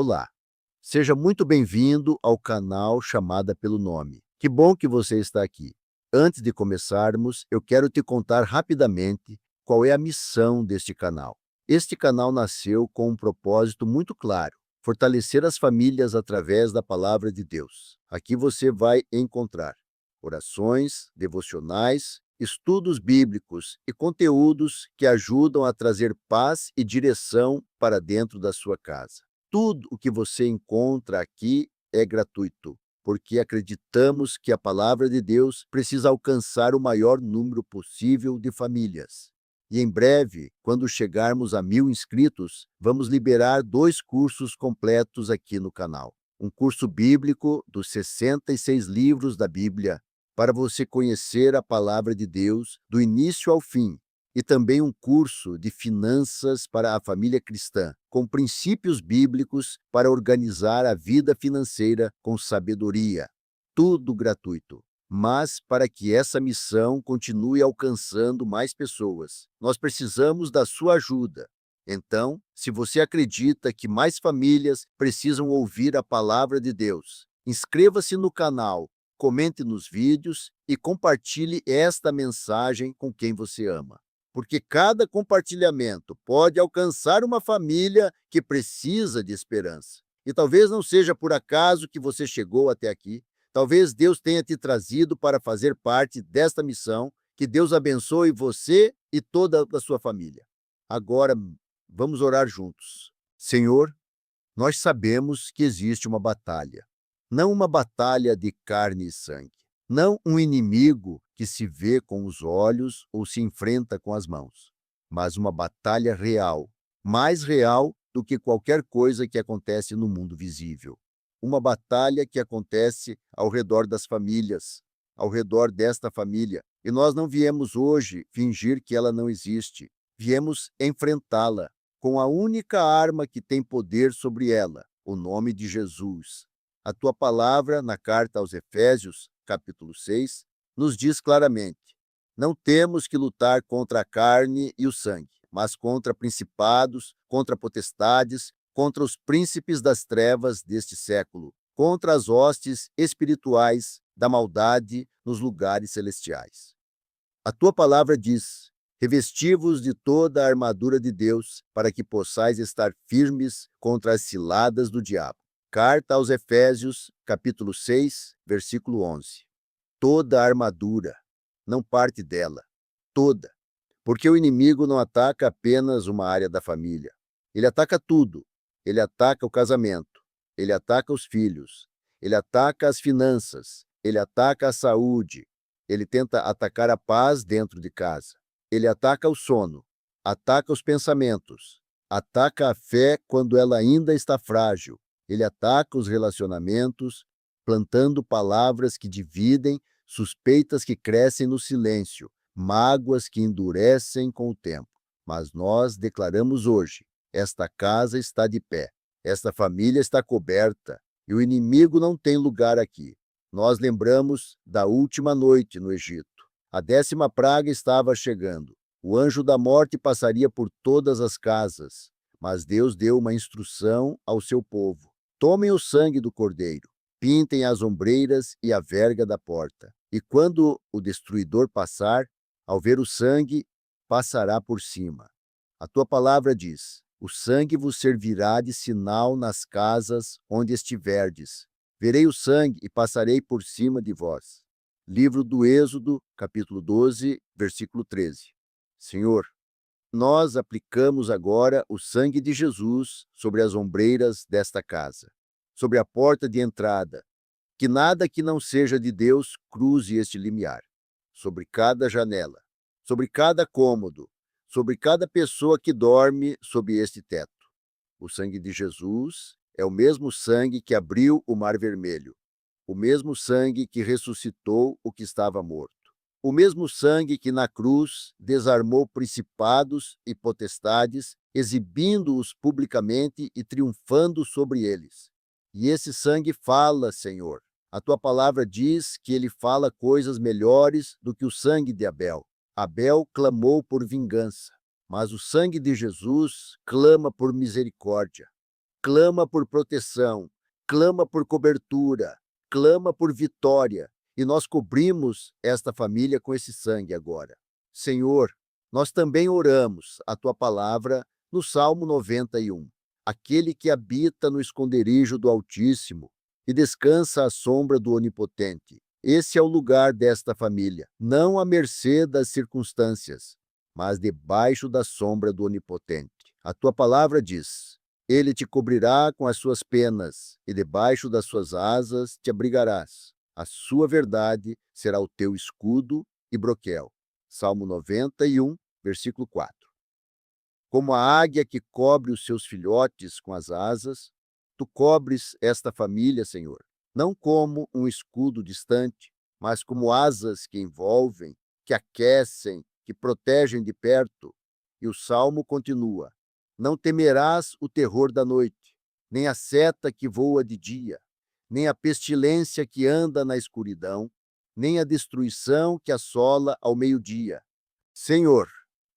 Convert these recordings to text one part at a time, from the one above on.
Olá, seja muito bem-vindo ao canal Chamada pelo Nome. Que bom que você está aqui. Antes de começarmos, eu quero te contar rapidamente qual é a missão deste canal. Este canal nasceu com um propósito muito claro: fortalecer as famílias através da palavra de Deus. Aqui você vai encontrar orações, devocionais, estudos bíblicos e conteúdos que ajudam a trazer paz e direção para dentro da sua casa. Tudo o que você encontra aqui é gratuito, porque acreditamos que a palavra de Deus precisa alcançar o maior número possível de famílias. E em breve, quando chegarmos a 1.000 inscritos, vamos liberar 2 cursos completos aqui no canal. Um curso bíblico dos 66 livros da Bíblia, para você conhecer a palavra de Deus do início ao fim, e também um curso de finanças para a família cristã, com princípios bíblicos para organizar a vida financeira com sabedoria. Tudo gratuito. Mas para que essa missão continue alcançando mais pessoas, nós precisamos da sua ajuda. Então, se você acredita que mais famílias precisam ouvir a palavra de Deus, inscreva-se no canal, comente nos vídeos e compartilhe esta mensagem com quem você ama. Porque cada compartilhamento pode alcançar uma família que precisa de esperança. E talvez não seja por acaso que você chegou até aqui. Talvez Deus tenha te trazido para fazer parte desta missão. Que Deus abençoe você e toda a sua família. Agora, vamos orar juntos. Senhor, nós sabemos que existe uma batalha. Não uma batalha de carne e sangue. Não um inimigo que se vê com os olhos ou se enfrenta com as mãos, mas uma batalha real, mais real do que qualquer coisa que acontece no mundo visível. Uma batalha que acontece ao redor das famílias, ao redor desta família. E nós não viemos hoje fingir que ela não existe. Viemos enfrentá-la com a única arma que tem poder sobre ela, o nome de Jesus. A tua palavra, na carta aos Efésios, capítulo 6, nos diz claramente: não temos que lutar contra a carne e o sangue, mas contra principados, contra potestades, contra os príncipes das trevas deste século, contra as hostes espirituais da maldade nos lugares celestiais. A tua palavra diz: revesti-vos de toda a armadura de Deus, para que possais estar firmes contra as ciladas do diabo. Carta aos Efésios, capítulo 6, versículo 11. Toda a armadura, não parte dela, toda. Porque o inimigo não ataca apenas uma área da família. Ele ataca tudo. Ele ataca o casamento, ele ataca os filhos, ele ataca as finanças, ele ataca a saúde, ele tenta atacar a paz dentro de casa. Ele ataca o sono, ataca os pensamentos, ataca a fé quando ela ainda está frágil. Ele ataca os relacionamentos, plantando palavras que dividem, suspeitas que crescem no silêncio, mágoas que endurecem com o tempo. Mas nós declaramos hoje: esta casa está de pé, esta família está coberta, e o inimigo não tem lugar aqui. Nós lembramos da última noite no Egito. A 10ª praga estava chegando. O anjo da morte passaria por todas as casas, mas Deus deu uma instrução ao seu povo: tomem o sangue do cordeiro, pintem as ombreiras e a verga da porta. E quando o destruidor passar, ao ver o sangue, passará por cima. A tua palavra diz: o sangue vos servirá de sinal nas casas onde estiverdes. Verei o sangue e passarei por cima de vós. Livro do Êxodo, capítulo 12, versículo 13. Senhor, nós aplicamos agora o sangue de Jesus sobre as ombreiras desta casa, sobre a porta de entrada. Que nada que não seja de Deus cruze este limiar. Sobre cada janela, sobre cada cômodo, sobre cada pessoa que dorme sob este teto. O sangue de Jesus é o mesmo sangue que abriu o Mar Vermelho, o mesmo sangue que ressuscitou o que estava morto, o mesmo sangue que na cruz desarmou principados e potestades, exibindo-os publicamente e triunfando sobre eles. E esse sangue fala, Senhor. A tua palavra diz que ele fala coisas melhores do que o sangue de Abel. Abel clamou por vingança, mas o sangue de Jesus clama por misericórdia. clama por proteção, clama por cobertura, clama por vitória, e nós cobrimos esta família com esse sangue agora. Senhor, nós também oramos a tua palavra no Salmo 91. Aquele que habita no esconderijo do Altíssimo e descansa à sombra do Onipotente. Esse é o lugar desta família, não à mercê das circunstâncias, mas debaixo da sombra do Onipotente. A tua palavra diz: ele te cobrirá com as suas penas, e debaixo das suas asas te abrigarás. A sua verdade será o teu escudo e broquel. Salmo 91, versículo 4. Como a águia que cobre os seus filhotes com as asas, tu cobres esta família, Senhor, não como um escudo distante, mas como asas que envolvem, que aquecem, que protegem de perto. E o salmo continua: não temerás o terror da noite, nem a seta que voa de dia, nem a pestilência que anda na escuridão, nem a destruição que assola ao meio-dia. Senhor,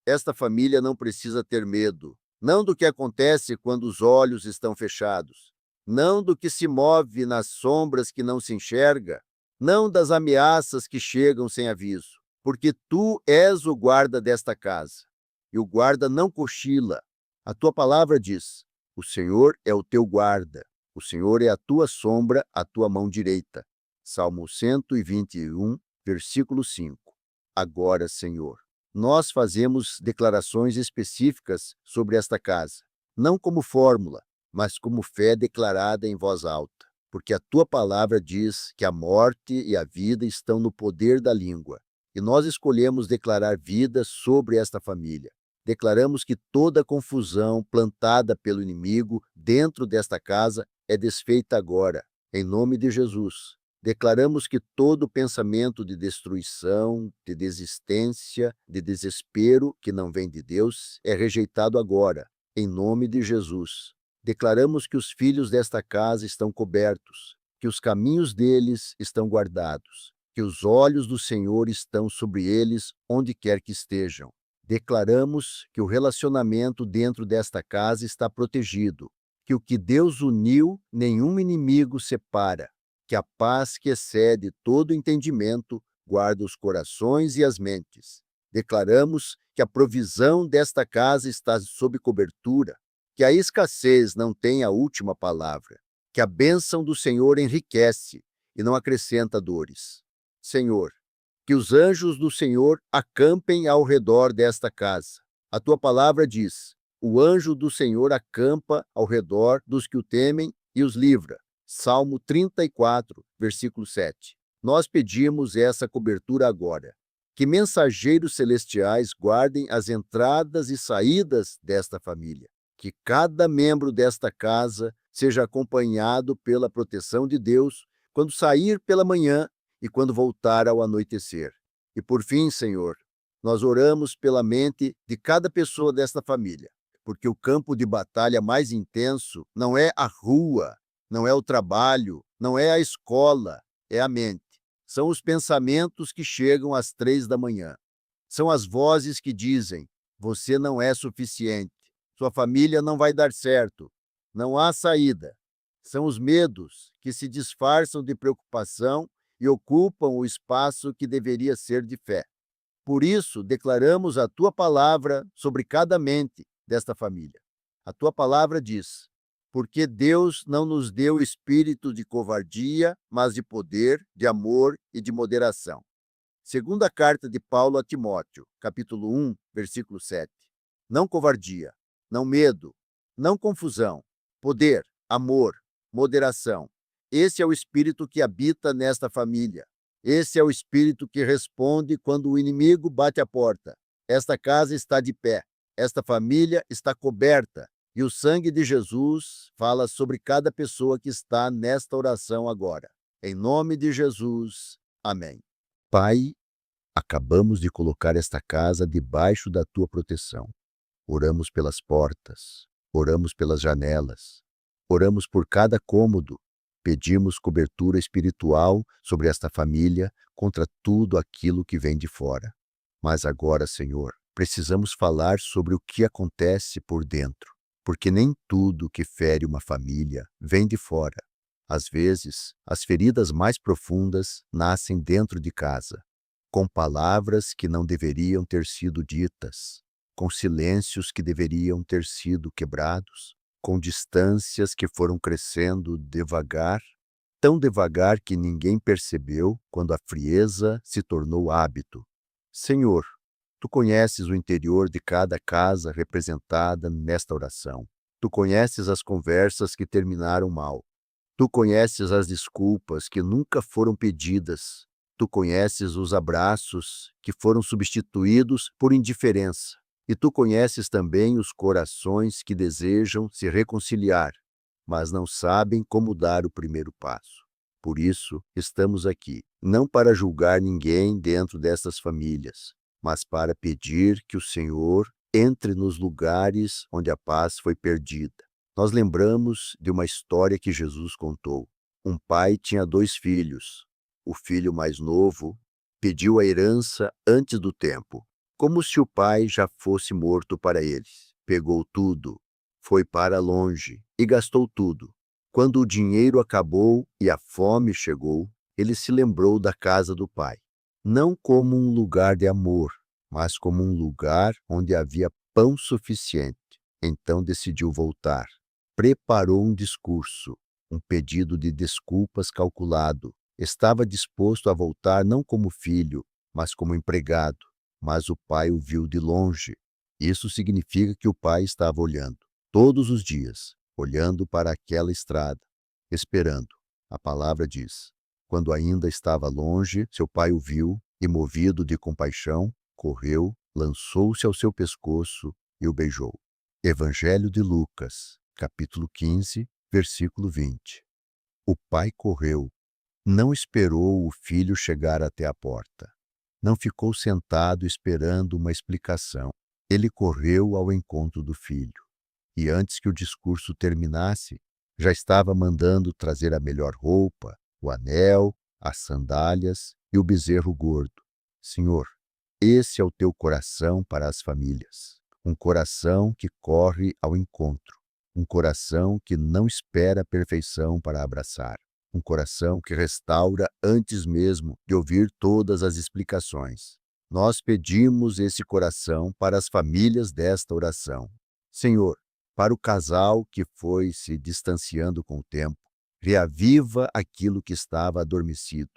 esta família não precisa ter medo, não do que acontece quando os olhos estão fechados, não do que se move nas sombras que não se enxerga, não das ameaças que chegam sem aviso, porque tu és o guarda desta casa, e o guarda não cochila. A tua palavra diz: o Senhor é o teu guarda, o Senhor é a tua sombra, a tua mão direita. Salmo 121, versículo 5. Agora, Senhor, nós fazemos declarações específicas sobre esta casa, não como fórmula, mas como fé declarada em voz alta, porque a tua palavra diz que a morte e a vida estão no poder da língua, e nós escolhemos declarar vida sobre esta família. Declaramos que toda confusão plantada pelo inimigo dentro desta casa é desfeita agora, em nome de Jesus. Declaramos que todo pensamento de destruição, de desistência, de desespero que não vem de Deus é rejeitado agora, em nome de Jesus. Declaramos que os filhos desta casa estão cobertos, que os caminhos deles estão guardados, que os olhos do Senhor estão sobre eles onde quer que estejam. Declaramos que o relacionamento dentro desta casa está protegido, que o que Deus uniu, nenhum inimigo separa, que a paz que excede todo entendimento guarda os corações e as mentes. Declaramos que a provisão desta casa está sob cobertura, que a escassez não tem a última palavra, que a bênção do Senhor enriquece e não acrescenta dores. Senhor, que os anjos do Senhor acampem ao redor desta casa. A tua palavra diz: o anjo do Senhor acampa ao redor dos que o temem e os livra. Salmo 34, versículo 7. Nós pedimos essa cobertura agora. Que mensageiros celestiais guardem as entradas e saídas desta família. Que cada membro desta casa seja acompanhado pela proteção de Deus quando sair pela manhã e quando voltar ao anoitecer. E por fim, Senhor, nós oramos pela mente de cada pessoa desta família, porque o campo de batalha mais intenso não é a rua, não é o trabalho, não é a escola, é a mente. São os pensamentos que chegam às 3 da manhã. São as vozes que dizem: você não é suficiente, sua família não vai dar certo, não há saída. São os medos que se disfarçam de preocupação e ocupam o espaço que deveria ser de fé. Por isso, declaramos a tua palavra sobre cada mente desta família. A tua palavra diz: porque Deus não nos deu espírito de covardia, mas de poder, de amor e de moderação. Segunda carta de Paulo a Timóteo, capítulo 1, versículo 7. Não covardia, não medo, não confusão, poder, amor, moderação. Esse é o espírito que habita nesta família. Esse é o espírito que responde quando o inimigo bate a porta. Esta casa está de pé, esta família está coberta, e o sangue de Jesus fala sobre cada pessoa que está nesta oração agora. Em nome de Jesus, amém. Pai, acabamos de colocar esta casa debaixo da tua proteção. Oramos pelas portas, oramos pelas janelas, oramos por cada cômodo. Pedimos cobertura espiritual sobre esta família contra tudo aquilo que vem de fora. Mas agora, Senhor, precisamos falar sobre o que acontece por dentro. porque nem tudo que fere uma família vem de fora. Às vezes, as feridas mais profundas nascem dentro de casa, com palavras que não deveriam ter sido ditas, com silêncios que deveriam ter sido quebrados, com distâncias que foram crescendo devagar, tão devagar que ninguém percebeu quando a frieza se tornou hábito. Senhor, tu conheces o interior de cada casa representada nesta oração. Tu conheces as conversas que terminaram mal. Tu conheces as desculpas que nunca foram pedidas. Tu conheces os abraços que foram substituídos por indiferença. E tu conheces também os corações que desejam se reconciliar, mas não sabem como dar o primeiro passo. Por isso, estamos aqui, não para julgar ninguém dentro destas famílias, mas para pedir que o Senhor entre nos lugares onde a paz foi perdida. Nós lembramos de uma história que Jesus contou. Um pai tinha 2 filhos. O filho mais novo pediu a herança antes do tempo, como se o pai já fosse morto para eles. Pegou tudo, foi para longe e gastou tudo. Quando o dinheiro acabou e a fome chegou, ele se lembrou da casa do pai, não como um lugar de amor, mas como um lugar onde havia pão suficiente. Então decidiu voltar. Preparou um discurso, um pedido de desculpas calculado. Estava disposto a voltar não como filho, mas como empregado. Mas o pai o viu de longe. Isso significa que o pai estava olhando, todos os dias, olhando para aquela estrada, esperando. A palavra diz: quando ainda estava longe, seu pai o viu e, movido de compaixão, correu, lançou-se ao seu pescoço e o beijou. Evangelho de Lucas, capítulo 15, versículo 20. O pai correu, não esperou o filho chegar até a porta. Não ficou sentado esperando uma explicação. Ele correu ao encontro do filho. E antes que o discurso terminasse, já estava mandando trazer a melhor roupa, o anel, as sandálias e o bezerro gordo. Senhor, esse é o teu coração para as famílias. Um coração que corre ao encontro. Um coração que não espera a perfeição para abraçar. Um coração que restaura antes mesmo de ouvir todas as explicações. Nós pedimos esse coração para as famílias desta oração. Senhor, para o casal que foi se distanciando com o tempo, reaviva aquilo que estava adormecido.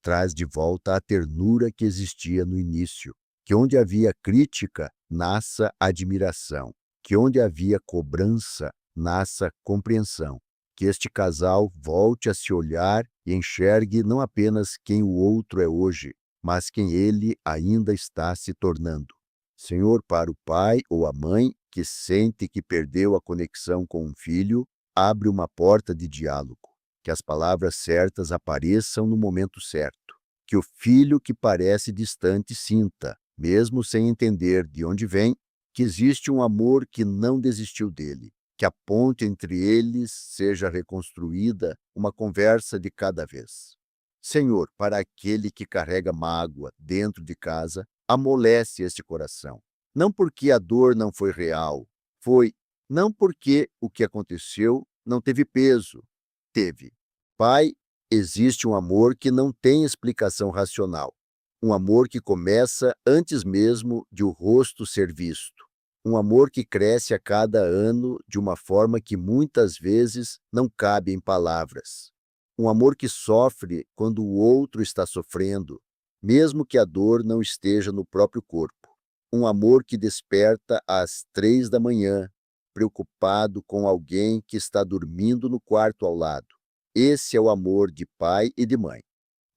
Traz de volta a ternura que existia no início. Que onde havia crítica, nasça admiração. Que onde havia cobrança, nasça compreensão. Que este casal volte a se olhar e enxergue não apenas quem o outro é hoje, mas quem ele ainda está se tornando. Senhor, para o pai ou a mãe que sente que perdeu a conexão com um filho, abre uma porta de diálogo. Que as palavras certas apareçam no momento certo. Que o filho que parece distante sinta, mesmo sem entender de onde vem, que existe um amor que não desistiu dele. Que a ponte entre eles seja reconstruída, uma conversa de cada vez. Senhor, para aquele que carrega mágoa dentro de casa, amolece este coração. Não porque a dor não foi real, foi. Não porque o que aconteceu não teve peso, teve. Pai, existe um amor que não tem explicação racional. Um amor que começa antes mesmo de o rosto ser visto. Um amor que cresce a cada ano de uma forma que muitas vezes não cabe em palavras. Um amor que sofre quando o outro está sofrendo, mesmo que a dor não esteja no próprio corpo. Um amor que desperta às 3 da manhã, preocupado com alguém que está dormindo no quarto ao lado. Esse é o amor de pai e de mãe.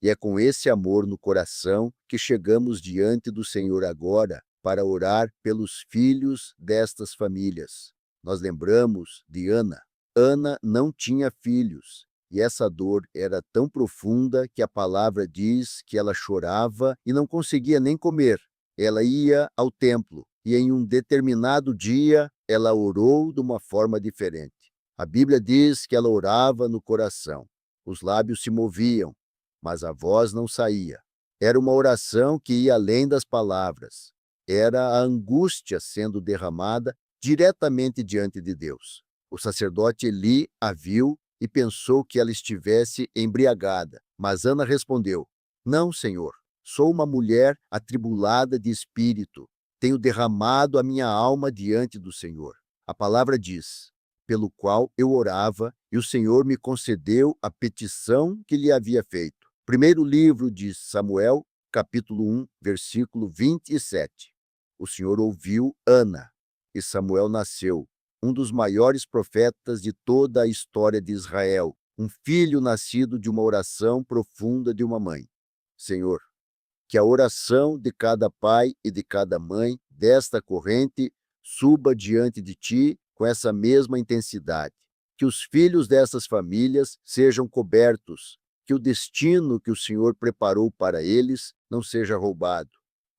E é com esse amor no coração que chegamos diante do Senhor agora para orar pelos filhos destas famílias. Nós lembramos de Ana. Ana não tinha filhos, e essa dor era tão profunda que a palavra diz que ela chorava e não conseguia nem comer. Ela ia ao templo, e em um determinado dia ela orou de uma forma diferente. A Bíblia diz que ela orava no coração. Os lábios se moviam, mas a voz não saía. Era uma oração que ia além das palavras. Era a angústia sendo derramada diretamente diante de Deus. O sacerdote Eli a viu e pensou que ela estivesse embriagada, mas Ana respondeu: Não, Senhor, sou uma mulher atribulada de espírito. Tenho derramado a minha alma diante do Senhor. A palavra diz: pelo qual eu orava, e o Senhor me concedeu a petição que lhe havia feito. Primeiro livro de Samuel, capítulo 1, versículo 27. O Senhor ouviu Ana, e Samuel nasceu, um dos maiores profetas de toda a história de Israel, um filho nascido de uma oração profunda de uma mãe. Senhor, que a oração de cada pai e de cada mãe desta corrente suba diante de ti com essa mesma intensidade. Que os filhos dessas famílias sejam cobertos, que o destino que o Senhor preparou para eles não seja roubado.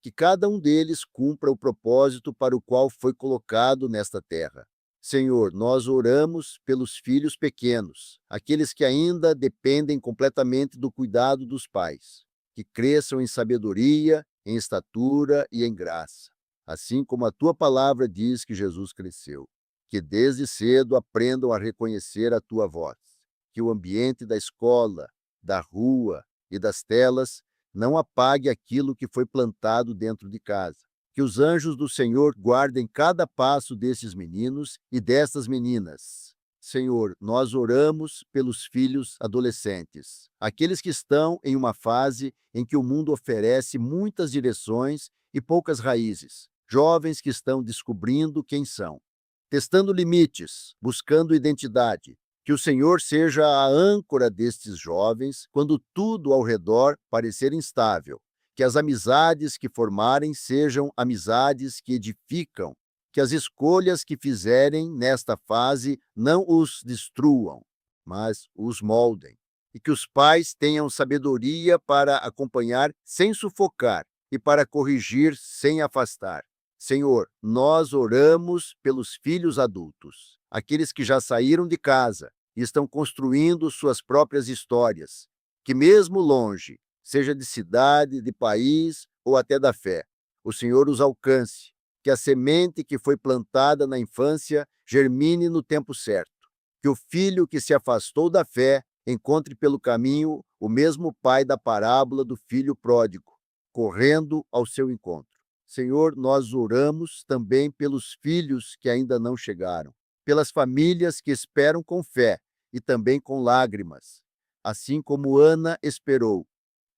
Que cada um deles cumpra o propósito para o qual foi colocado nesta terra. Senhor, nós oramos pelos filhos pequenos, aqueles que ainda dependem completamente do cuidado dos pais, que cresçam em sabedoria, em estatura e em graça, assim como a tua palavra diz que Jesus cresceu. Que desde cedo aprendam a reconhecer a tua voz, que o ambiente da escola, da rua e das telas não apague aquilo que foi plantado dentro de casa. Que os anjos do Senhor guardem cada passo desses meninos e destas meninas. Senhor, nós oramos pelos filhos adolescentes, aqueles que estão em uma fase em que o mundo oferece muitas direções e poucas raízes, jovens que estão descobrindo quem são, testando limites, buscando identidade. Que o Senhor seja a âncora destes jovens quando tudo ao redor parecer instável. Que as amizades que formarem sejam amizades que edificam. Que as escolhas que fizerem nesta fase não os destruam, mas os moldem. E que os pais tenham sabedoria para acompanhar sem sufocar e para corrigir sem afastar. Senhor, nós oramos pelos filhos adultos, aqueles que já saíram de casa e estão construindo suas próprias histórias, que mesmo longe, seja de cidade, de país ou até da fé, o Senhor os alcance, que a semente que foi plantada na infância germine no tempo certo, que o filho que se afastou da fé encontre pelo caminho o mesmo pai da parábola do filho pródigo, correndo ao seu encontro. Senhor, nós oramos também pelos filhos que ainda não chegaram, pelas famílias que esperam com fé e também com lágrimas, assim como Ana esperou.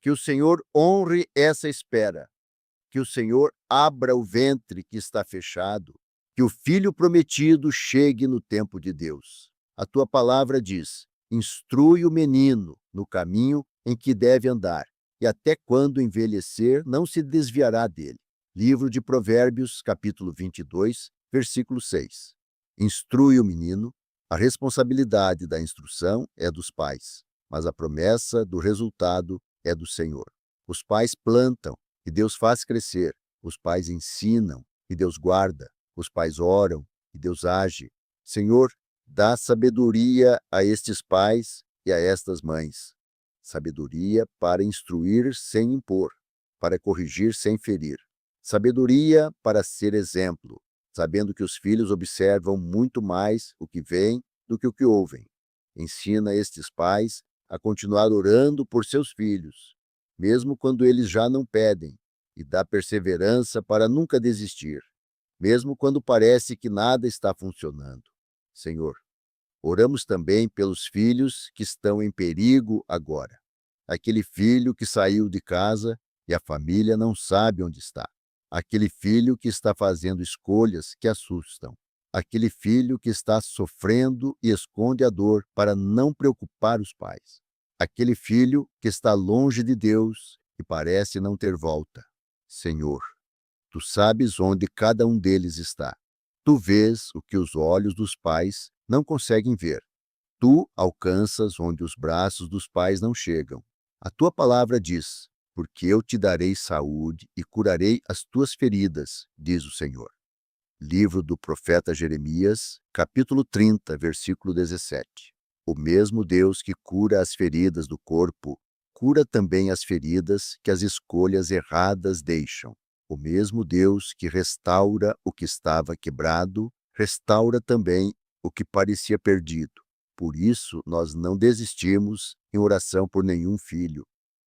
Que o Senhor honre essa espera, que o Senhor abra o ventre que está fechado, que o filho prometido chegue no tempo de Deus. A tua palavra diz: instrui o menino no caminho em que deve andar, e até quando envelhecer não se desviará dele. Livro de Provérbios, capítulo 22, versículo 6. Instrui o menino, a responsabilidade da instrução é dos pais, mas a promessa do resultado é do Senhor. Os pais plantam e Deus faz crescer. Os pais ensinam e Deus guarda. Os pais oram e Deus age. Senhor, dá sabedoria a estes pais e a estas mães. Sabedoria para instruir sem impor, para corrigir sem ferir. Sabedoria para ser exemplo, sabendo que os filhos observam muito mais o que veem do que o que ouvem. Ensina estes pais a continuar orando por seus filhos, mesmo quando eles já não pedem, e dá perseverança para nunca desistir, mesmo quando parece que nada está funcionando. Senhor, oramos também pelos filhos que estão em perigo agora. Aquele filho que saiu de casa e a família não sabe onde está. Aquele filho que está fazendo escolhas que assustam. Aquele filho que está sofrendo e esconde a dor para não preocupar os pais. Aquele filho que está longe de Deus e parece não ter volta. Senhor, tu sabes onde cada um deles está. Tu vês o que os olhos dos pais não conseguem ver. Tu alcanças onde os braços dos pais não chegam. A tua palavra diz: porque eu te darei saúde e curarei as tuas feridas, diz o Senhor. Livro do profeta Jeremias, capítulo 30, versículo 17. O mesmo Deus que cura as feridas do corpo, cura também as feridas que as escolhas erradas deixam. O mesmo Deus que restaura o que estava quebrado, Restaura também o que parecia perdido. Por isso, nós não desistimos em oração por nenhum filho.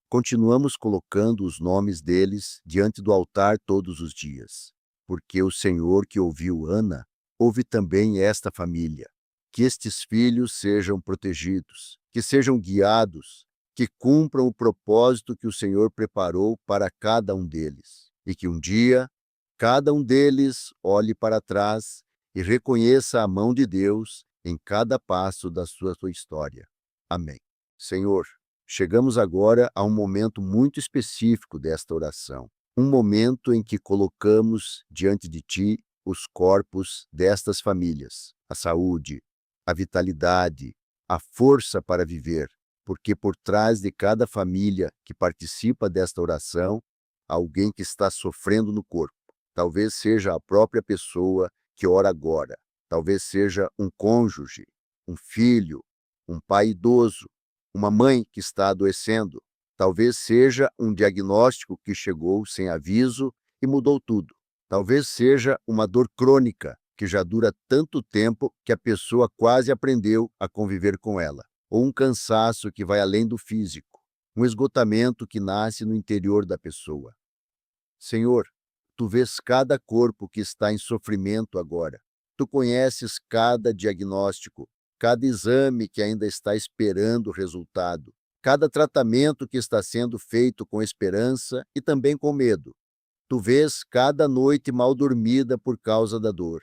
Continuamos colocando os nomes deles diante do altar todos os dias, porque o Senhor que ouviu Ana, ouve também esta família. Que estes filhos sejam protegidos, que sejam guiados, que cumpram o propósito que o Senhor preparou para cada um deles, e que um dia cada um deles olhe para trás e reconheça a mão de Deus em cada passo da sua história. Amém. Senhor, chegamos agora a um momento muito específico desta oração, um momento em que colocamos diante de Ti os corpos destas famílias, a saúde, a vitalidade, a força para viver, porque por trás de cada família que participa desta oração, há alguém que está sofrendo no corpo. Talvez seja a própria pessoa que ora agora, talvez seja um cônjuge, um filho, um pai idoso, uma mãe que está adoecendo, talvez seja um diagnóstico que chegou sem aviso e mudou tudo. Talvez seja uma dor crônica que já dura tanto tempo que a pessoa quase aprendeu a conviver com ela, ou um cansaço que vai além do físico, um esgotamento que nasce no interior da pessoa. Senhor, Tu vês cada corpo que está em sofrimento agora. Tu conheces cada diagnóstico, cada exame que ainda está esperando o resultado, cada tratamento que está sendo feito com esperança e também com medo. Tu vês cada noite mal dormida por causa da dor,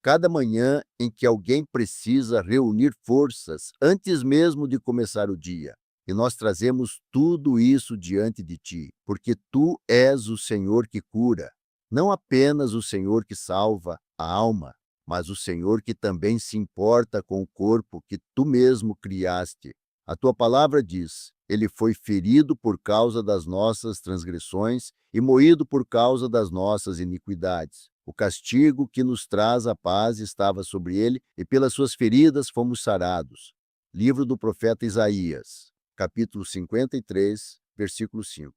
cada manhã em que alguém precisa reunir forças antes mesmo de começar o dia. E nós trazemos tudo isso diante de Ti, porque Tu és o Senhor que cura, não apenas o Senhor que salva a alma, mas o Senhor que também se importa com o corpo que Tu mesmo criaste. A Tua palavra diz: Ele foi ferido por causa das nossas transgressões e moído por causa das nossas iniquidades. O castigo que nos traz a paz estava sobre ele, e pelas suas feridas fomos sarados. Livro do profeta Isaías, capítulo 53, versículo 5.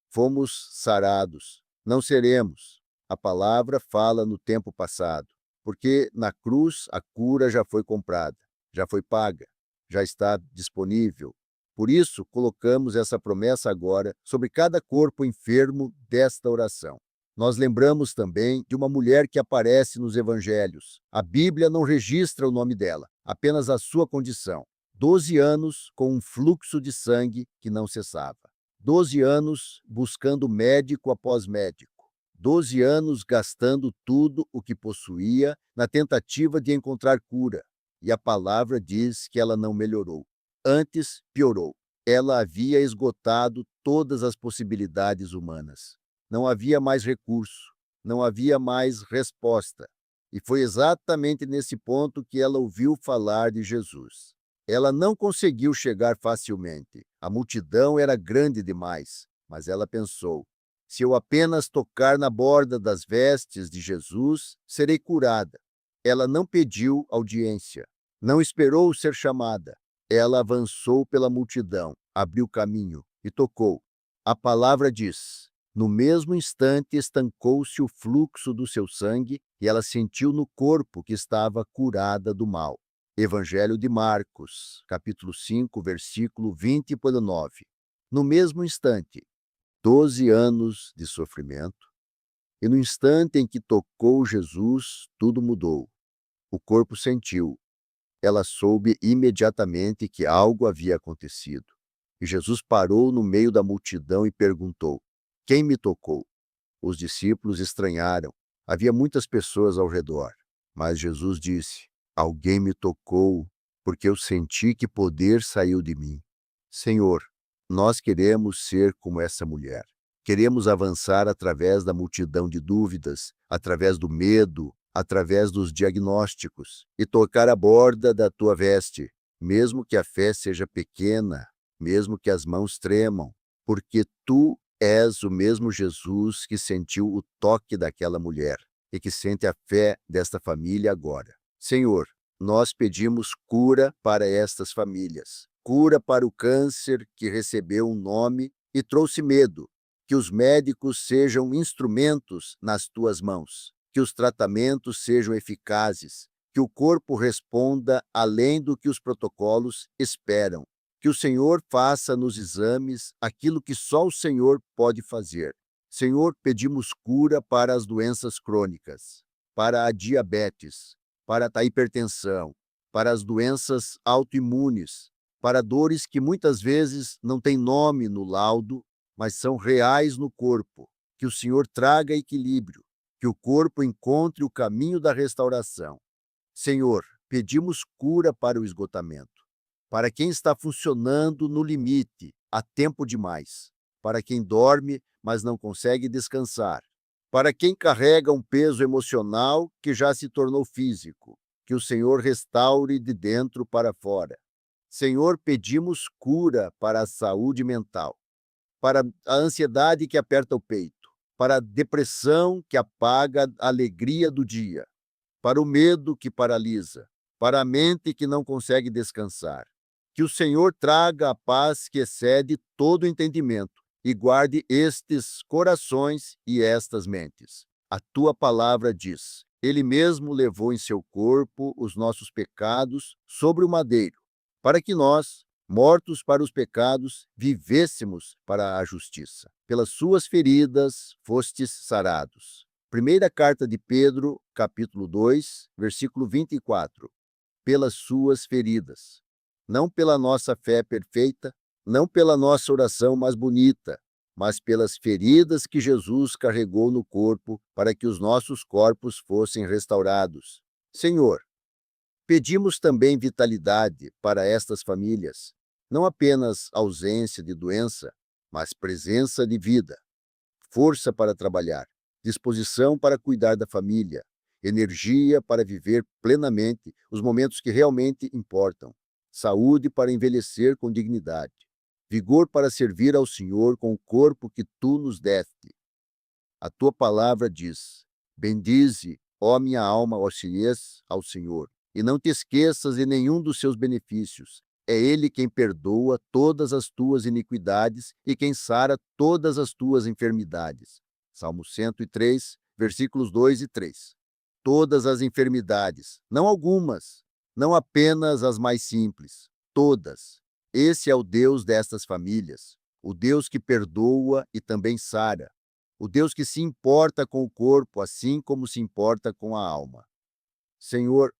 Fomos sarados, não seremos. A palavra fala no tempo passado, porque na cruz a cura já foi comprada, já foi paga, já está disponível. Por isso, colocamos essa promessa agora sobre cada corpo enfermo desta oração. Nós lembramos também de uma mulher que aparece nos evangelhos. A Bíblia não registra o nome dela, apenas a sua condição. 12 anos com um fluxo de sangue que não cessava. 12 anos buscando médico após médico. 12 anos gastando tudo o que possuía na tentativa de encontrar cura. E a palavra diz que ela não melhorou. Antes, piorou. Ela havia esgotado todas as possibilidades humanas. Não havia mais recurso, não havia mais resposta. E foi exatamente nesse ponto que ela ouviu falar de Jesus. Ela não conseguiu chegar facilmente. A multidão era grande demais, mas ela pensou: se eu apenas tocar na borda das vestes de Jesus, serei curada. Ela não pediu audiência, não esperou ser chamada. Ela avançou pela multidão, abriu caminho e tocou. A palavra diz: no mesmo instante estancou-se o fluxo do seu sangue e ela sentiu no corpo que estava curada do mal. Evangelho de Marcos, capítulo 5, versículo 20-9. No mesmo instante, 12 anos de sofrimento, e no instante em que tocou Jesus, tudo mudou. O corpo sentiu. Ela soube imediatamente que algo havia acontecido. E Jesus parou no meio da multidão e perguntou: quem me tocou? Os discípulos estranharam. Havia muitas pessoas ao redor. Mas Jesus disse: alguém me tocou, porque eu senti que poder saiu de mim. Senhor, nós queremos ser como essa mulher. Queremos avançar através da multidão de dúvidas, através do medo, através dos diagnósticos, e tocar a borda da tua veste, mesmo que a fé seja pequena, mesmo que as mãos tremam, porque tu és o mesmo Jesus que sentiu o toque daquela mulher e que sente a fé desta família agora. Senhor, nós pedimos cura para estas famílias, cura para o câncer que recebeu um nome e trouxe medo, que os médicos sejam instrumentos nas tuas mãos, que os tratamentos sejam eficazes, que o corpo responda além do que os protocolos esperam, que o Senhor faça nos exames aquilo que só o Senhor pode fazer. Senhor, pedimos cura para as doenças crônicas, para a diabetes, para a hipertensão, para as doenças autoimunes, para dores que muitas vezes não têm nome no laudo, mas são reais no corpo. Que o Senhor traga equilíbrio, que o corpo encontre o caminho da restauração. Senhor, pedimos cura para o esgotamento, para quem está funcionando no limite, há tempo demais, para quem dorme, mas não consegue descansar, para quem carrega um peso emocional que já se tornou físico, que o Senhor restaure de dentro para fora. Senhor, pedimos cura para a saúde mental, para a ansiedade que aperta o peito, para a depressão que apaga a alegria do dia, para o medo que paralisa, para a mente que não consegue descansar. Que o Senhor traga a paz que excede todo entendimento e guarde estes corações e estas mentes. A tua palavra diz: Ele mesmo levou em seu corpo os nossos pecados sobre o madeiro, para que nós, mortos para os pecados, vivêssemos para a justiça. Pelas suas feridas fostes sarados. Primeira carta de Pedro, capítulo 2, versículo 24. Pelas suas feridas. Não pela nossa fé perfeita, não pela nossa oração mais bonita, mas pelas feridas que Jesus carregou no corpo para que os nossos corpos fossem restaurados. Senhor, pedimos também vitalidade para estas famílias, não apenas ausência de doença, mas presença de vida, força para trabalhar, disposição para cuidar da família, energia para viver plenamente os momentos que realmente importam, saúde para envelhecer com dignidade, vigor para servir ao Senhor com o corpo que tu nos deste. A tua palavra diz: bendize, ó minha alma, auxilies ao Senhor, e não te esqueças de nenhum dos seus benefícios. É Ele quem perdoa todas as tuas iniquidades e quem sara todas as tuas enfermidades. Salmo 103, versículos 2 e 3. Todas as enfermidades, não algumas, não apenas as mais simples, todas. Esse é o Deus destas famílias, o Deus que perdoa e também sara, o Deus que se importa com o corpo, assim como se importa com a alma. Senhor,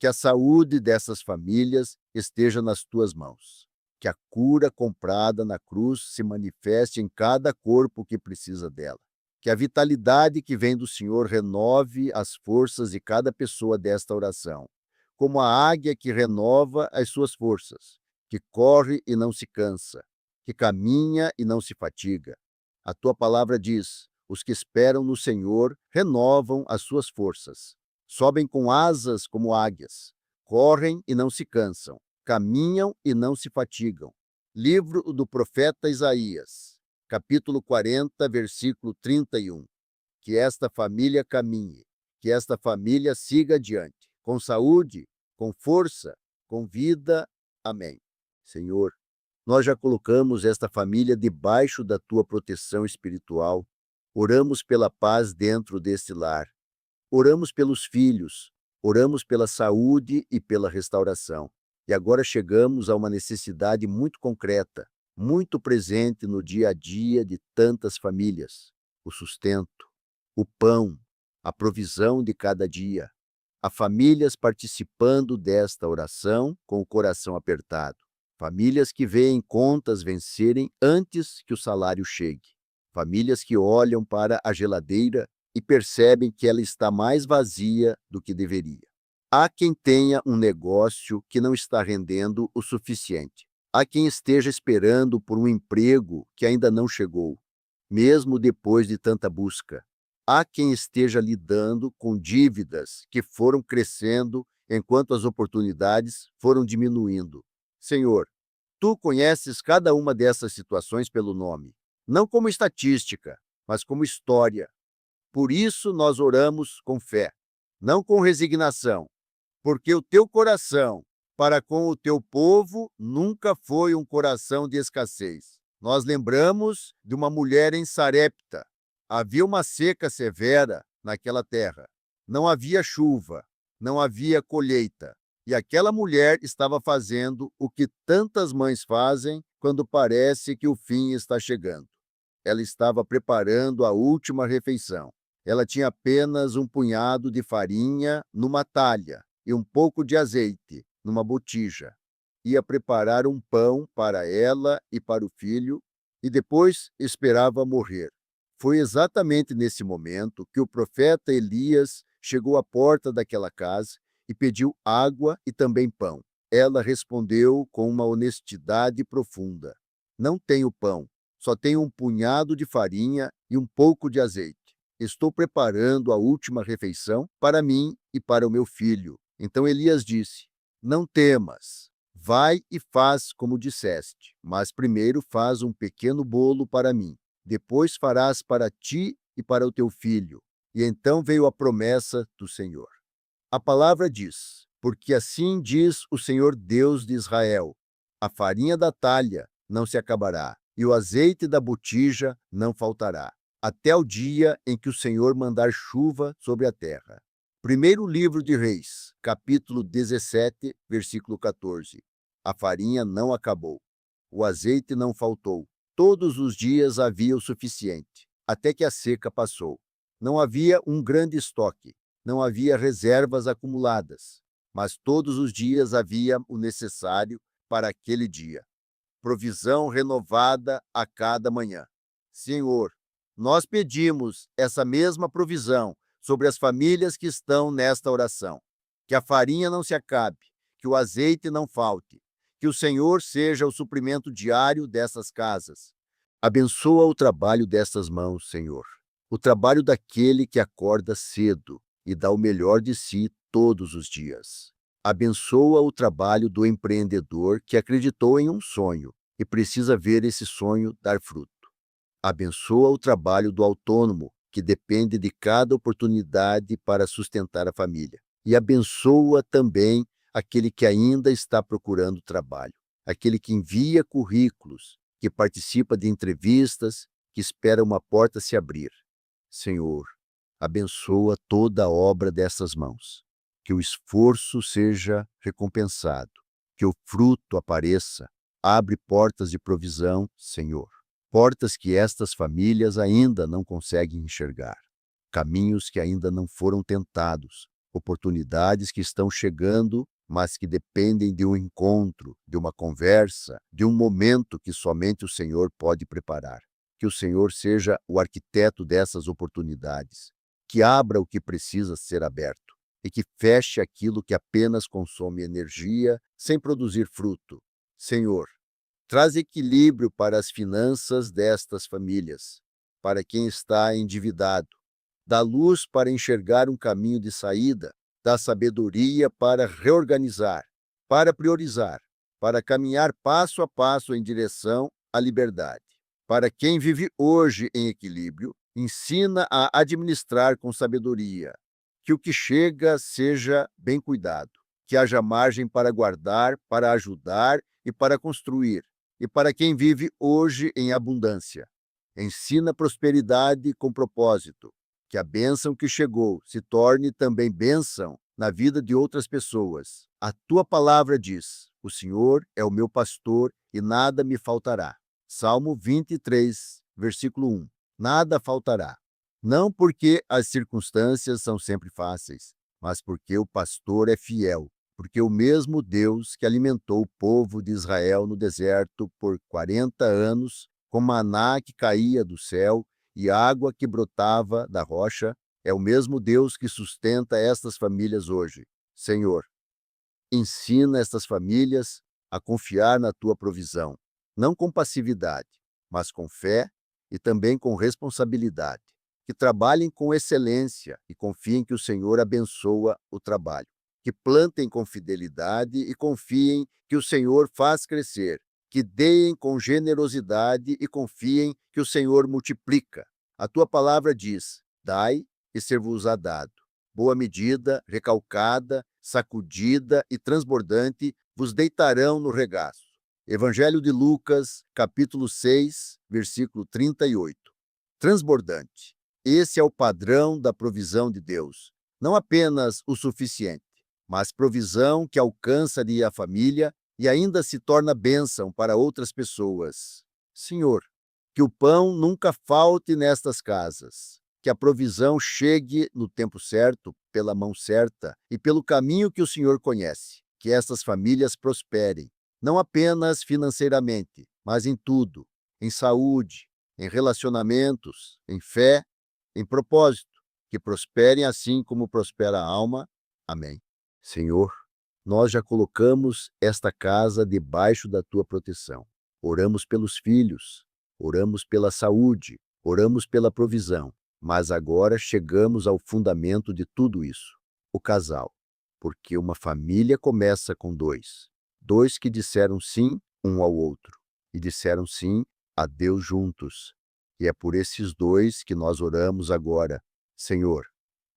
que a saúde dessas famílias esteja nas tuas mãos. Que a cura comprada na cruz se manifeste em cada corpo que precisa dela. Que a vitalidade que vem do Senhor renove as forças de cada pessoa desta oração, como a águia que renova as suas forças, que corre e não se cansa, que caminha e não se fatiga. A tua palavra diz: os que esperam no Senhor renovam as suas forças. Sobem com asas como águias, correm e não se cansam, caminham e não se fatigam. Livro do profeta Isaías, capítulo 40, versículo 31. Que esta família caminhe, que esta família siga adiante, com saúde, com força, com vida. Amém. Senhor, nós já colocamos esta família debaixo da tua proteção espiritual. Oramos pela paz dentro deste lar. Oramos pelos filhos, oramos pela saúde e pela restauração. E agora chegamos a uma necessidade muito concreta, muito presente no dia a dia de tantas famílias: o sustento, o pão, a provisão de cada dia. Há famílias participando desta oração com o coração apertado. Famílias que veem contas vencerem antes que o salário chegue. Famílias que olham para a geladeira e percebem que ela está mais vazia do que deveria. Há quem tenha um negócio que não está rendendo o suficiente. Há quem esteja esperando por um emprego que ainda não chegou, mesmo depois de tanta busca. Há quem esteja lidando com dívidas que foram crescendo enquanto as oportunidades foram diminuindo. Senhor, tu conheces cada uma dessas situações pelo nome, não como estatística, mas como história. Por isso nós oramos com fé, não com resignação, porque o teu coração para com o teu povo nunca foi um coração de escassez. Nós lembramos de uma mulher em Sarepta. Havia uma seca severa naquela terra, Não havia chuva, não havia colheita. E aquela mulher estava fazendo o que tantas mães fazem quando parece que o fim está chegando. Ela estava preparando a última refeição. Ela tinha apenas um punhado de farinha numa talha e um pouco de azeite numa botija. Ia preparar um pão para ela e para o filho e depois esperava morrer. Foi exatamente nesse momento que o profeta Elias chegou à porta daquela casa e pediu água e também pão. Ela respondeu com uma honestidade profunda: Não tenho pão, só tenho um punhado de farinha e um pouco de azeite. Estou preparando a última refeição para mim e para o meu filho. Então Elias disse: Não temas. Vai e faz como disseste, mas primeiro faz um pequeno bolo para mim. Depois farás para ti e para o teu filho. E então veio a promessa do Senhor. A palavra diz: Porque assim diz o Senhor Deus de Israel: a farinha da talha não se acabará, e o azeite da botija não faltará, até o dia em que o Senhor mandar chuva sobre a terra. Primeiro livro de Reis, capítulo 17, versículo 14. A farinha não acabou, o azeite não faltou. Todos os dias havia o suficiente, até que a seca passou. Não havia um grande estoque, não havia reservas acumuladas, mas todos os dias havia o necessário para aquele dia. Provisão renovada a cada manhã. Senhor, nós pedimos essa mesma provisão sobre as famílias que estão nesta oração. Que a farinha não se acabe, que o azeite não falte, que o Senhor seja o suprimento diário dessas casas. Abençoa o trabalho dessas mãos, Senhor, o trabalho daquele que acorda cedo e dá o melhor de si todos os dias. Abençoa o trabalho do empreendedor que acreditou em um sonho e precisa ver esse sonho dar fruto. Abençoa o trabalho do autônomo que depende de cada oportunidade para sustentar a família. E abençoa também aquele que ainda está procurando trabalho, aquele que envia currículos, que participa de entrevistas, que espera uma porta se abrir. Senhor, abençoa toda a obra dessas mãos. Que o esforço seja recompensado, que o fruto apareça. Abre portas de provisão, Senhor. Portas que estas famílias ainda não conseguem enxergar. Caminhos que ainda não foram tentados. Oportunidades que estão chegando, mas que dependem de um encontro, de uma conversa, de um momento que somente o Senhor pode preparar. Que o Senhor seja o arquiteto dessas oportunidades, que abra o que precisa ser aberto e que feche aquilo que apenas consome energia sem produzir fruto. Senhor, traz equilíbrio para as finanças destas famílias, para quem está endividado. Dá luz para enxergar um caminho de saída, dá sabedoria para reorganizar, para priorizar, para caminhar passo a passo em direção à liberdade. Para quem vive hoje em equilíbrio, ensina a administrar com sabedoria. Que o que chega seja bem cuidado, que haja margem para guardar, para ajudar e para construir. E para quem vive hoje em abundância, ensina prosperidade com propósito, que a bênção que chegou se torne também bênção na vida de outras pessoas. A tua palavra diz: o Senhor é o meu pastor e nada me faltará. Salmo 23, versículo 1. Nada faltará. Não porque as circunstâncias são sempre fáceis, mas porque o pastor é fiel, porque o mesmo Deus que alimentou o povo de Israel no deserto por 40 anos, com maná que caía do céu e água que brotava da rocha, é o mesmo Deus que sustenta estas famílias hoje. Senhor, ensina estas famílias a confiar na tua provisão, não com passividade, mas com fé e também com responsabilidade. Que trabalhem com excelência e confiem que o Senhor abençoa o trabalho. Que plantem com fidelidade e confiem que o Senhor faz crescer. Que deem com generosidade e confiem que o Senhor multiplica. A tua palavra diz: dai e ser-vos-á dado. Boa medida, recalcada, sacudida e transbordante vos deitarão no regaço. Evangelho de Lucas, capítulo 6, versículo 38. Transbordante. Esse é o padrão da provisão de Deus. Não apenas o suficiente, mas provisão que alcança a família e ainda se torna bênção para outras pessoas. Senhor, que o pão nunca falte nestas casas, que a provisão chegue no tempo certo, pela mão certa e pelo caminho que o Senhor conhece. Que estas famílias prosperem, não apenas financeiramente, mas em tudo, em saúde, em relacionamentos, em fé, em propósito, que prosperem assim como prospera a alma. Amém. Senhor, nós já colocamos esta casa debaixo da tua proteção. Oramos pelos filhos, oramos pela saúde, oramos pela provisão, mas agora chegamos ao fundamento de tudo isso, o casal, porque uma família começa com dois. Dois que disseram sim um ao outro e disseram sim a Deus juntos. E é por esses dois que nós oramos agora. Senhor,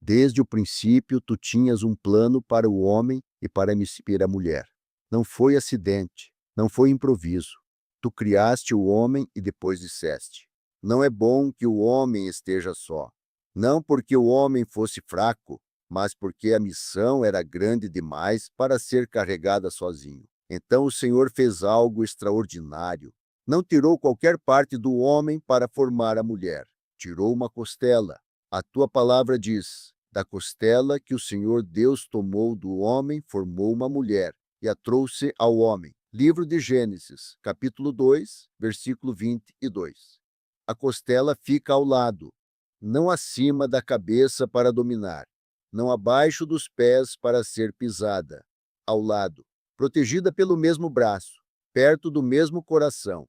desde o princípio tu tinhas um plano para o homem e para a mulher. Não foi acidente, não foi improviso. Tu criaste o homem e depois disseste: não é bom que o homem esteja só. Não porque o homem fosse fraco, mas porque a missão era grande demais para ser carregada sozinho. Então o Senhor fez algo extraordinário. Não tirou qualquer parte do homem para formar a mulher. Tirou uma costela. A tua palavra diz: da costela que o Senhor Deus tomou do homem, formou uma mulher e a trouxe ao homem. Livro de Gênesis, capítulo 2, versículo 22. A costela fica ao lado, não acima da cabeça para dominar, não abaixo dos pés para ser pisada, ao lado, protegida pelo mesmo braço, perto do mesmo coração.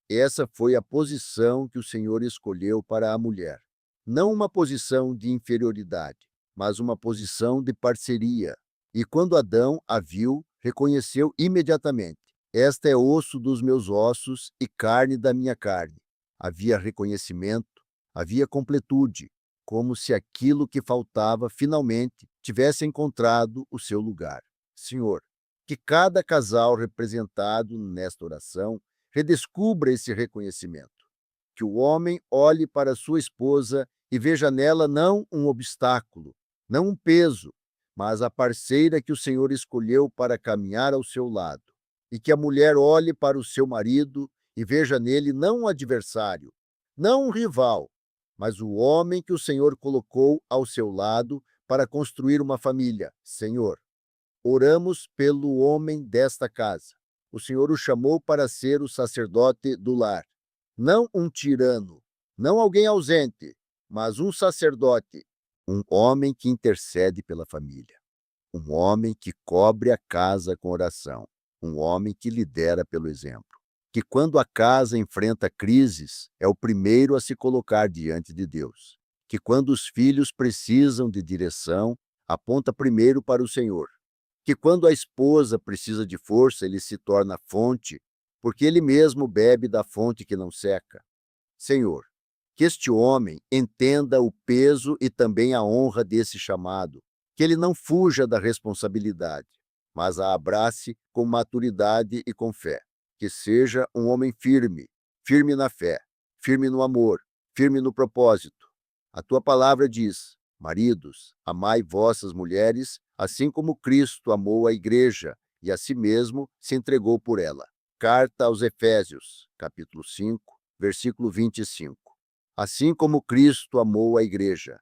Essa foi a posição que o Senhor escolheu para a mulher. Não uma posição de inferioridade, mas uma posição de parceria. E quando Adão a viu, reconheceu imediatamente: esta é osso dos meus ossos e carne da minha carne. Havia reconhecimento, havia completude, como se aquilo que faltava finalmente tivesse encontrado o seu lugar. Senhor, que cada casal representado nesta oração redescubra esse reconhecimento. Que o homem olhe para sua esposa e veja nela não um obstáculo, não um peso, mas a parceira que o Senhor escolheu para caminhar ao seu lado. E que a mulher olhe para o seu marido e veja nele não um adversário, não um rival, mas o homem que o Senhor colocou ao seu lado para construir uma família. Senhor, oramos pelo homem desta casa. O Senhor o chamou para ser o sacerdote do lar. Não um tirano, não alguém ausente, mas um sacerdote, um homem que intercede pela família, um homem que cobre a casa com oração, um homem que lidera pelo exemplo. Que quando a casa enfrenta crises, é o primeiro a se colocar diante de Deus. Que quando os filhos precisam de direção, aponta primeiro para o Senhor. Que quando a esposa precisa de força, ele se torna fonte, porque ele mesmo bebe da fonte que não seca. Senhor, que este homem entenda o peso e também a honra desse chamado, que ele não fuja da responsabilidade, mas a abrace com maturidade e com fé. Que seja um homem firme, firme na fé, firme no amor, firme no propósito. A tua palavra diz: maridos, amai vossas mulheres, assim como Cristo amou a igreja e a si mesmo se entregou por ela. Carta aos Efésios, capítulo 5, versículo 25. Assim como Cristo amou a igreja,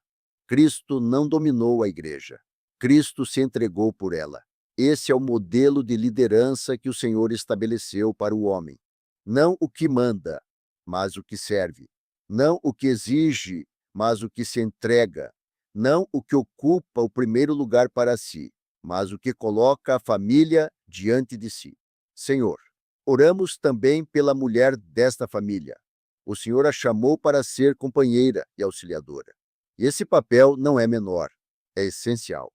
Cristo não dominou a igreja. Cristo se entregou por ela. Esse é o modelo de liderança que o Senhor estabeleceu para o homem. Não o que manda, mas o que serve. Não o que exige, mas o que se entrega. Não o que ocupa o primeiro lugar para si, mas o que coloca a família diante de si. Senhor, oramos também pela mulher desta família. O Senhor a chamou para ser companheira e auxiliadora. Esse papel não é menor, é essencial,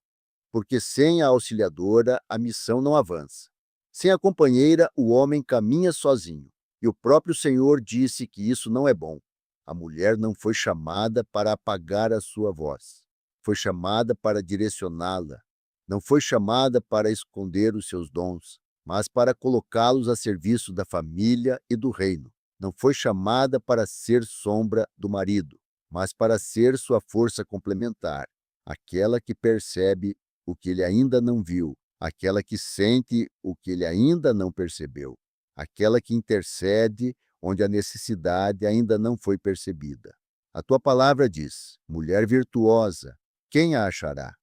porque sem a auxiliadora a missão não avança. Sem a companheira, o homem caminha sozinho, e o próprio Senhor disse que isso não é bom. A mulher não foi chamada para apagar a sua voz, foi chamada para direcioná-la. Não foi chamada para esconder os seus dons, mas para colocá-los a serviço da família e do reino. Não foi chamada para ser sombra do marido, mas para ser sua força complementar. aquela que percebe o que ele ainda não viu, aquela que sente o que ele ainda não percebeu, aquela que intercede onde a necessidade ainda não foi percebida. A tua palavra diz: mulher virtuosa, quem a achará?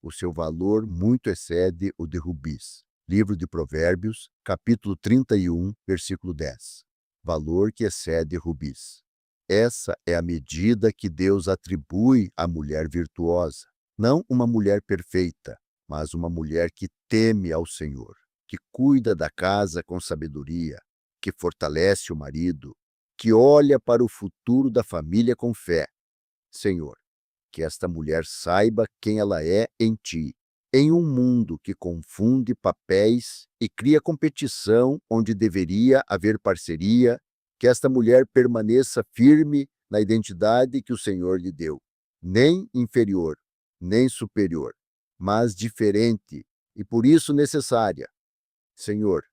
O seu valor muito excede o de rubis. Livro de Provérbios, capítulo 31, versículo 10. Valor que excede rubis. Essa é a medida que Deus atribui à mulher virtuosa. Não uma mulher perfeita, mas uma mulher que teme ao Senhor, que cuida da casa com sabedoria, que fortalece o marido, que olha para o futuro da família com fé. Senhor, que esta mulher saiba quem ela é em ti, em um mundo que confunde papéis e cria competição onde deveria haver parceria, que esta mulher permaneça firme na identidade que o Senhor lhe deu, nem inferior, nem superior, mas diferente e por isso necessária. Senhor,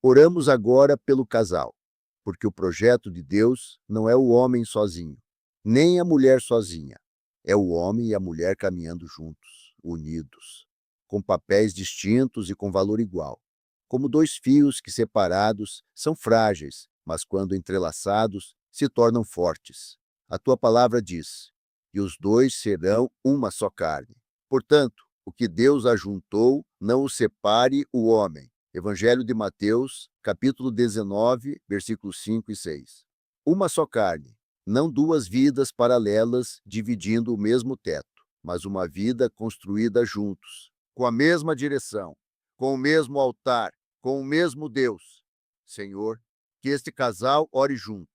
oramos agora pelo casal, porque o projeto de Deus não é o homem sozinho, nem a mulher sozinha. É o homem e a mulher caminhando juntos, unidos, com papéis distintos e com valor igual. Como dois fios que separados são frágeis, mas quando entrelaçados se tornam fortes. A tua palavra diz: e os dois serão uma só carne. Portanto, o que Deus ajuntou, não o separe o homem. Evangelho de Mateus, capítulo 19, versículos 5 e 6. Uma só carne, não duas vidas paralelas dividindo o mesmo teto, mas uma vida construída juntos, com a mesma direção, com o mesmo altar, com o mesmo Deus. Senhor, que este casal ore junto,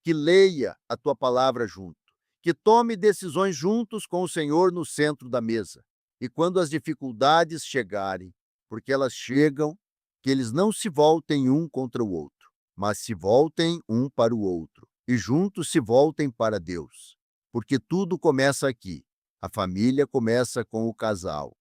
que leia a tua palavra junto, que tome decisões juntos com o Senhor no centro da mesa. E quando as dificuldades chegarem, porque elas chegam, que eles não se voltem um contra o outro, mas se voltem um para o outro, e juntos se voltem para Deus. Porque tudo começa aqui. A família começa com o casal.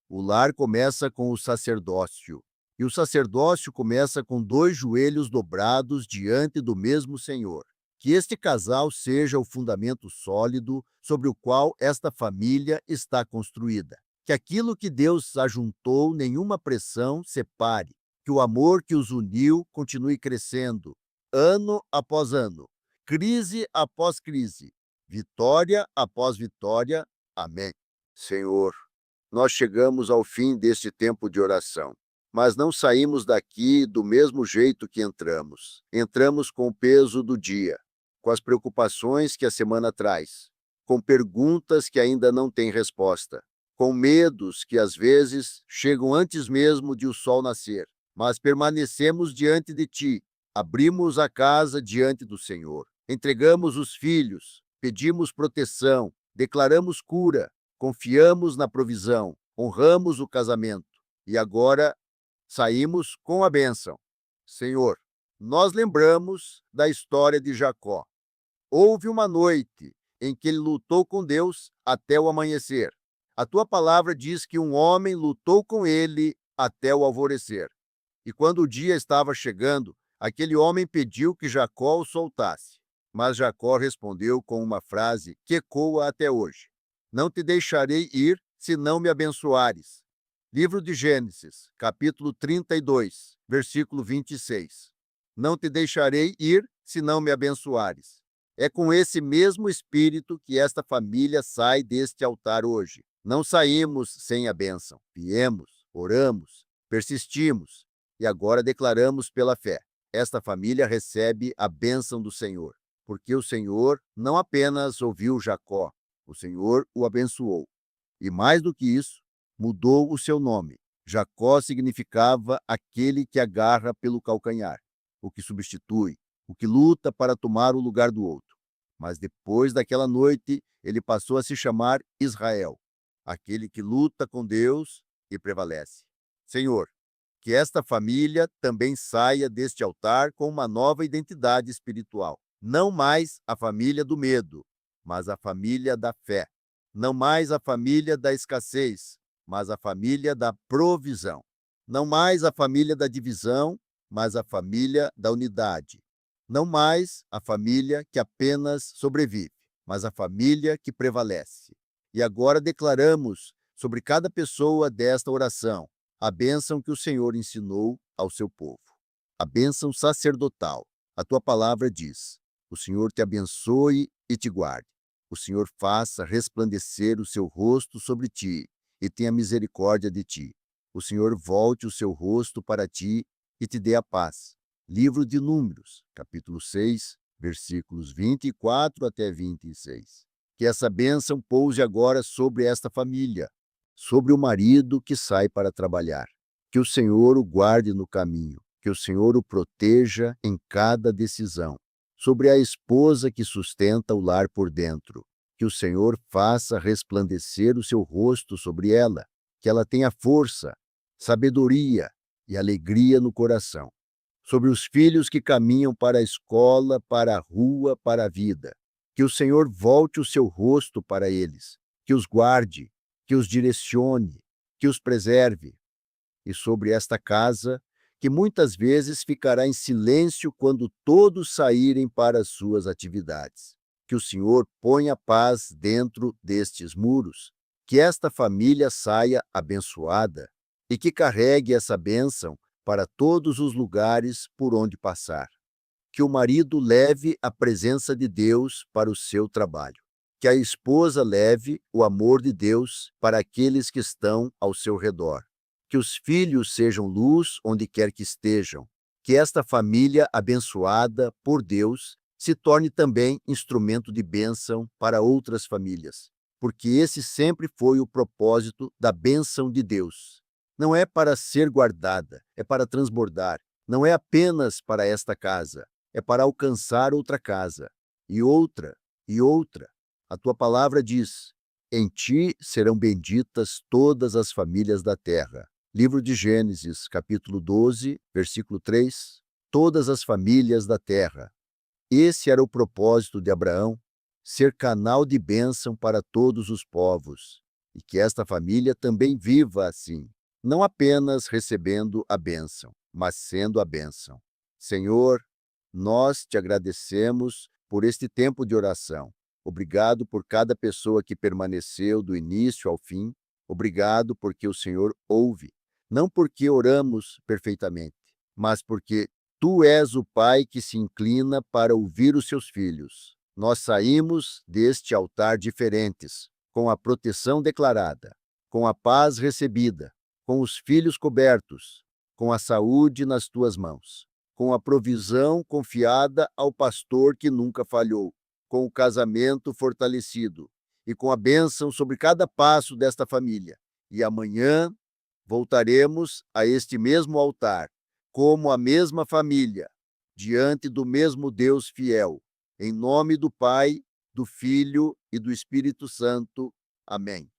O lar começa com o sacerdócio. E o sacerdócio começa com dois joelhos dobrados diante do mesmo Senhor. Que este casal seja o fundamento sólido sobre o qual esta família está construída. Que aquilo que Deus ajuntou, nenhuma pressão separe. Que o amor que os uniu continue crescendo, ano após ano, crise após crise, vitória após vitória. Amém. Senhor, nós chegamos ao fim deste tempo de oração, mas não saímos daqui do mesmo jeito que entramos. Entramos com o peso do dia, com as preocupações que a semana traz, com perguntas que ainda não têm resposta, com medos que às vezes chegam antes mesmo de o sol nascer. Mas permanecemos diante de ti, abrimos a casa diante do Senhor, entregamos os filhos, pedimos proteção, declaramos cura, confiamos na provisão, honramos o casamento e agora saímos com a bênção. Senhor, nós lembramos da história de Jacó. Houve uma noite em que ele lutou com Deus até o amanhecer. A tua palavra diz que um homem lutou com ele até o alvorecer. E quando o dia estava chegando, aquele homem pediu que Jacó o soltasse. Mas Jacó respondeu com uma frase que ecoa até hoje: não te deixarei ir se não me abençoares. Livro de Gênesis, capítulo 32, versículo 26. Não te deixarei ir se não me abençoares. É com esse mesmo espírito que esta família sai deste altar hoje. Não saímos sem a bênção. Viemos, oramos, persistimos e agora declaramos pela fé. Esta família recebe a bênção do Senhor, porque o Senhor não apenas ouviu Jacó, o Senhor o abençoou. E mais do que isso, mudou o seu nome. Jacó significava aquele que agarra pelo calcanhar, o que substitui, o que luta para tomar o lugar do outro. Mas depois daquela noite, ele passou a se chamar Israel, aquele que luta com Deus e prevalece. Senhor, que esta família também saia deste altar com uma nova identidade espiritual. Não mais a família do medo, mas a família da fé. Não mais a família da escassez, mas a família da provisão. Não mais a família da divisão, mas a família da unidade. Não mais a família que apenas sobrevive, mas a família que prevalece. E agora declaramos sobre cada pessoa desta oração a bênção que o Senhor ensinou ao seu povo. A bênção sacerdotal. A tua palavra diz: o Senhor te abençoe e te guarde. O Senhor faça resplandecer o seu rosto sobre ti e tenha misericórdia de ti. O Senhor volte o seu rosto para ti e te dê a paz. Livro de Números, capítulo 6, versículos 24 até 26. Que essa bênção pouse agora sobre esta família, sobre o marido que sai para trabalhar. Que o Senhor o guarde no caminho, que o Senhor o proteja em cada decisão. Sobre a esposa que sustenta o lar por dentro, que o Senhor faça resplandecer o seu rosto sobre ela, que ela tenha força, sabedoria e alegria no coração. Sobre os filhos que caminham para a escola, para a rua, para a vida, que o Senhor volte o seu rosto para eles, que os guarde, que os direcione, que os preserve. E sobre esta casa, que muitas vezes ficará em silêncio quando todos saírem para as suas atividades. Que o Senhor ponha paz dentro destes muros, que esta família saia abençoada e que carregue essa bênção para todos os lugares por onde passar. Que o marido leve a presença de Deus para o seu trabalho. Que a esposa leve o amor de Deus para aqueles que estão ao seu redor. Que os filhos sejam luz onde quer que estejam. Que esta família abençoada por Deus se torne também instrumento de bênção para outras famílias, porque esse sempre foi o propósito da bênção de Deus. Não é para ser guardada, é para transbordar. Não é apenas para esta casa, é para alcançar outra casa, e outra, e outra. A tua palavra diz: em ti serão benditas todas as famílias da terra. Livro de Gênesis, capítulo 12, versículo 3. Todas as famílias da terra. Esse era o propósito de Abraão, ser canal de bênção para todos os povos, e que esta família também viva assim, não apenas recebendo a bênção, mas sendo a bênção. Senhor, nós te agradecemos por este tempo de oração. Obrigado por cada pessoa que permaneceu do início ao fim. Obrigado porque o Senhor ouve, não porque oramos perfeitamente, mas porque tu és o Pai que se inclina para ouvir os seus filhos. Nós saímos deste altar diferentes, com a proteção declarada, com a paz recebida, com os filhos cobertos, com a saúde nas tuas mãos, com a provisão confiada ao pastor que nunca falhou, com o casamento fortalecido e com a bênção sobre cada passo desta família. E amanhã voltaremos a este mesmo altar, como a mesma família, diante do mesmo Deus fiel. Em nome do Pai, do Filho e do Espírito Santo. Amém.